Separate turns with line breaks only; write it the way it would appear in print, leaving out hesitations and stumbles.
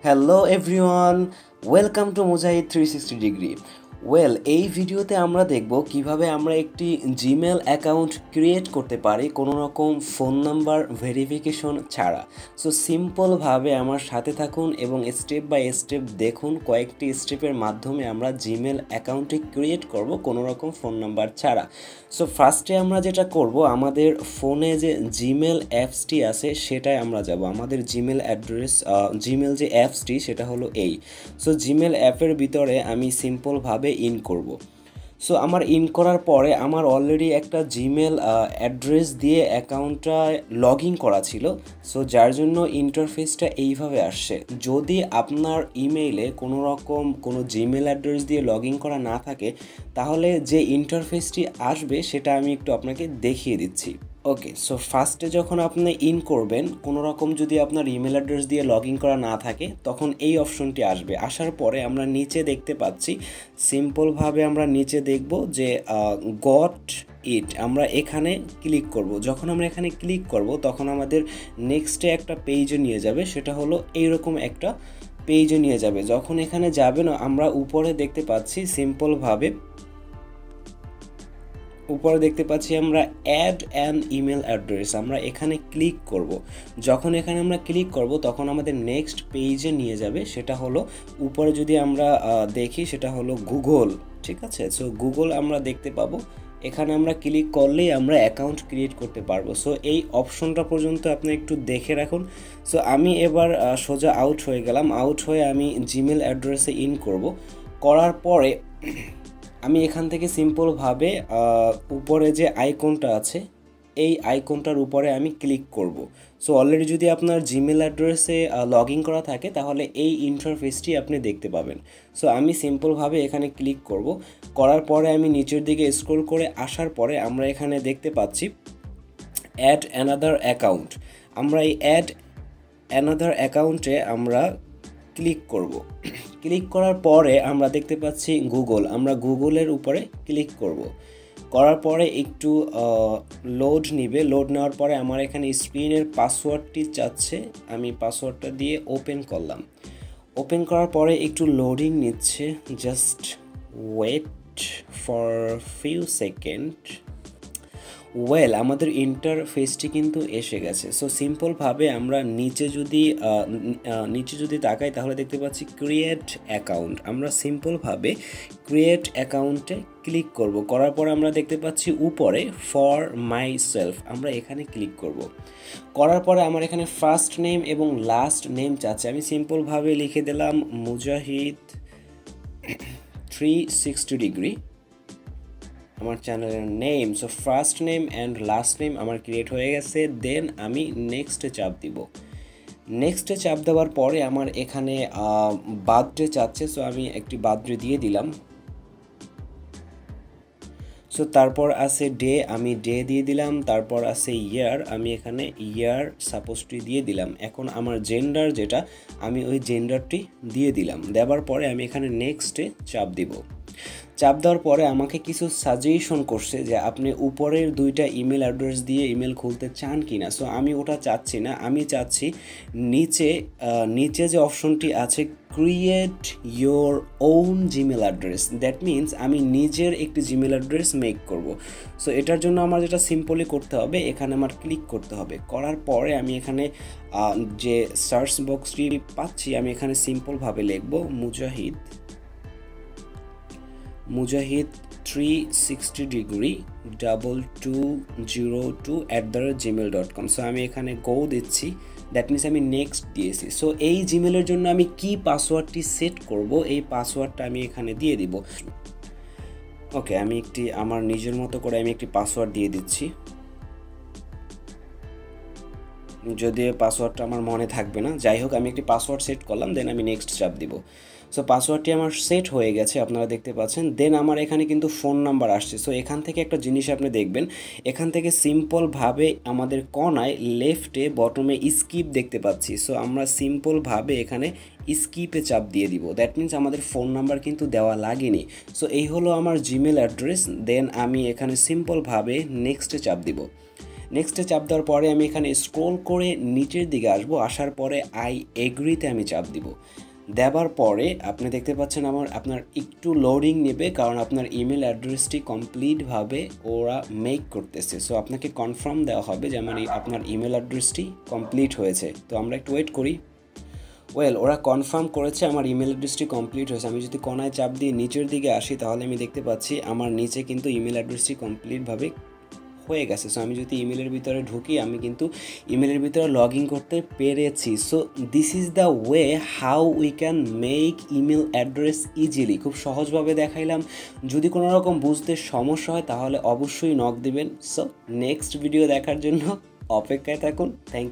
Hello everyone, welcome to Mujahid 360 degree. এই ভিডিওতে আমরা দেখব কিভাবে আমরা একটি জিমেল অ্যাকাউন্ট ক্রিয়েট করতে পারি কোনো রকম ফোন নাম্বার ভেরিফিকেশন ছাড়া। সো সিম্পলভাবে আমার সাথে থাকুন এবং স্টেপ বাই স্টেপ দেখুন কয়েকটি স্টেপের মাধ্যমে আমরা জিমেল অ্যাকাউন্টটি ক্রিয়েট করব কোনো রকম ফোন নাম্বার ছাড়া। সো ফার্স্টে আমরা যেটা করব, আমাদের ফোনে যে জিমেল অ্যাপসটি আছে সেটাই আমরা যাব। আমাদের জিমেল অ্যাড্রেস জিমেল যে অ্যাপসটি সেটা হলো এই। সো জিমেল অ্যাপের ভিতরে আমি সিম্পলভাবে ইন করব। সো আমার ইন করার পরে আমার অলরেডি একটা জিমেল অ্যাড্রেস দিয়ে অ্যাকাউন্টটা লগ ইন করা ছিল। সো যার জন্য ইন্টারফেসটা এইভাবে আসছে। যদি আপনার ইমেইলে কোনো রকম কোনো জিমেল অ্যাড্রেস দিয়ে লগ ইন করা না থাকে তাহলে যে ইন্টারফেসটি আসবে সেটা আমি একটু আপনাকে দেখিয়ে দিচ্ছি। ওকে, সো ফার্স্টে যখন আপনি ইন করবেন, কোনো রকম যদি আপনার ইমেল অ্যাড্রেস দিয়ে লগ ইন করা না থাকে তখন এই অপশনটি আসবে। আসার পরে আমরা নিচে দেখতে পাচ্ছি, সিম্পলভাবে আমরা নিচে দেখব যে গট ইট, আমরা এখানে ক্লিক করব। যখন আমরা এখানে ক্লিক করব তখন আমাদের নেক্সটে একটা পেজে নিয়ে যাবে, সেটা হলো এইরকম একটা পেজে নিয়ে যাবে। যখন এখানে যাবে না, আমরা উপরে দেখতে পাচ্ছি সিম্পলভাবে উপরে দেখতে পাচ্ছি আমরা অ্যাড অ্যান ইমেল অ্যাড্রেস, আমরা এখানে ক্লিক করব। যখন এখানে আমরা ক্লিক করব তখন আমাদের নেক্সট পেজে নিয়ে যাবে, সেটা হলো উপরে যদি আমরা দেখি সেটা হলো গুগল। ঠিক আছে, সো গুগল আমরা দেখতে পাবো। এখানে আমরা ক্লিক করলেই আমরা অ্যাকাউন্ট ক্রিয়েট করতে পারবো। সো এই অপশনটা পর্যন্ত আপনি একটু দেখে রাখুন। সো আমি এবার সোজা আউট হয়ে গেলাম। আউট হয়ে আমি জিমেল অ্যাড্রেসে ইন করব। করার পরে আমি এখান থেকে সিম্পলভাবে উপরে যে আইকনটা আছে এই আইকনটার উপরে আমি ক্লিক করব। সো অলরেডি যদি আপনার জিমেল অ্যাড্রেসে লগ ইন করা থাকে তাহলে এই ইন্টারফেসটি আপনি দেখতে পাবেন। সো আমি সিম্পলভাবে এখানে ক্লিক করব। করার পরে আমি নিচের দিকে স্ক্রল করে আসার পরে আমরা এখানে দেখতে পাচ্ছি অ্যাড অ্যানাদার অ্যাকাউন্ট। আমরা এই অ্যাড অ্যানাদার অ্যাকাউন্টে আমরা ক্লিক করব। ক্লিক করার পরে আমরা দেখতে পাচ্ছি গুগল, আমরা গুগলের উপরে ক্লিক করব। করার পরে একটু লোড নিবে। লোড নেওয়ার পরে আমার এখানে স্ক্রিনের পাসওয়ার্ডটি চাচ্ছে, আমি পাসওয়ার্ডটা দিয়ে ওপেন করলাম। ওপেন করার পরে একটু লোডিং নিচ্ছে, just wait for few seconds. আমাদের ইন্টারফেসটি কিন্তু এসে গেছে। সো সিম্পলভাবে আমরা নিচে যদি তাকাই তাহলে দেখতে পাচ্ছি ক্রিয়েট অ্যাকাউন্ট। আমরা সিম্পলভাবে ক্রিয়েট অ্যাকাউন্টে ক্লিক করব। করার পর আমরা দেখতে পাচ্ছি উপরে ফর মাই সেলফ, আমরা এখানে ক্লিক করব। করার পরে আমার এখানে ফার্স্ট নেম এবং লাস্ট নেম চাচ্ছে, আমি সিম্পলভাবে লিখে দিলাম মুজাহিদ 360 ডিগ্রি আমার চ্যানেলের name. So first name and last name আমার ক্রিয়েট হয়ে গেছে। দেন আমি নেক্সটে চাপ দিব। নেক্সটে চাপ দেওয়ার পরে আমার এখানে বার্থডে চাচ্ছে, সো আমি একটি বার্থডে দিয়ে দিলাম। সো তারপর আছে ডে, আমি ডে দিয়ে দিলাম। তারপর আছে ইয়ার, আমি এখানে ইয়ার সাপোজটি দিয়ে দিলাম। এখন আমার জেন্ডার যেটা, আমি ওই জেন্ডারটি দিয়ে দিলাম। দেওয়ার পরে আমি এখানে নেক্সটে চাপ দিব। চাপ দেওয়ার পরে আমাকে কিছু সাজেশন করছে যে আপনি উপরের দুইটা ইমেল অ্যাড্রেস দিয়ে ইমেল খুলতে চান কি না। সো আমি ওটা চাচ্ছি না, আমি চাচ্ছি নিচে যে অপশনটি আছে create your own Gmail address. That means আমি নিজের একটি জিমেল অ্যাড্রেস মেক করব। সো এটার জন্য আমার যেটা সিম্পলি করতে হবে, এখানে আমার ক্লিক করতে হবে। করার পরে আমি এখানে যে সার্চ বক্সটি পাচ্ছি আমি এখানে সিম্পলভাবে লিখব মুজাহিদ 360 ডিগ্রি 2202@gmail.com। সো আমি এখানে গো দিচ্ছি, দ্যাট মিনস আমি নেক্সট দিয়েছি। সো এই জিমেলের জন্য আমি কি পাসওয়ার্ডটি সেট করব, এই পাসওয়ার্ডটা আমি এখানে দিয়ে দিব। ওকে, আমি আমার নিজের মতো করে আমি একটি পাসওয়ার্ড দিয়ে দিচ্ছি, যদিও পাসওয়ার্ডটা আমার মনে থাকবে না। যাই হোক, আমি একটি পাসওয়ার্ড সেট করলাম, দেন আমি নেক্সট চাপ দিব। সো পাসওয়ার্ডটি আমার সেট হয়ে গেছে, আপনারা দেখতে পাচ্ছেন। দেন আমার এখানে কিন্তু ফোন নাম্বার আসছে। সো এখান থেকে একটা জিনিস আপনি দেখবেন, এখান থেকে সিম্পলভাবে আমাদের কর্নায় লেফটে বটমে স্কিপ দেখতে পাচ্ছি। সো আমরা সিম্পলভাবে এখানে স্কিপে চাপ দিয়ে দিব। দ্যাট মিনস আমাদের ফোন নাম্বার কিন্তু দেওয়া লাগেনি। সো এই হলো আমার জিমেল অ্যাড্রেস। দেন আমি এখানে সিম্পলভাবে নেক্সটে চাপ দিব। নেক্সটে চাপ দেওয়ার পরে আমি এখানে স্ক্রল করে নিচের দিকে আসবো, আসার পরে আই এগ্রিতে আমি চাপ দিব। দেওয়ার পরে আপনি দেখতে পাচ্ছেন আপনার একটু লোডিং নেবে, কারণ আপনার ইমেল অ্যাড্রেসটি কমপ্লিটভাবে ওরা মেক করতেছে। সো আপনাকে কনফার্ম দেওয়া হবে যে আপনার ইমেল অ্যাড্রেসটি কমপ্লিট হয়েছে। তো আমরা একটু ওয়েট করি। ওরা কনফার্ম করেছে আমার ইমেল অ্যাড্রেসটি কমপ্লিট হয়েছে। আমি যদি কোনায় চাপ দিয়ে নিচের দিকে আসি, তাহলে আমি দেখতে পাচ্ছি আমার নিচে কিন্তু ইমেল অ্যাড্রেসটি কমপ্লিটভাবে হয়ে গেছে। সো আমি যদি ইমেলের ভিতরে ঢুকি, আমি কিন্তু ইমেলের ভিতরে লগ ইন করতে পেরেছি। So this is the way how we can make email address easily. খুব সহজভাবে দেখাইলাম। যদি কোনো রকম বুঝতে সমস্যা হয় তাহলে অবশ্যই নক দিবেন। সো নেক্সট ভিডিও দেখার জন্য অপেক্ষায় থাকুন। Thank you.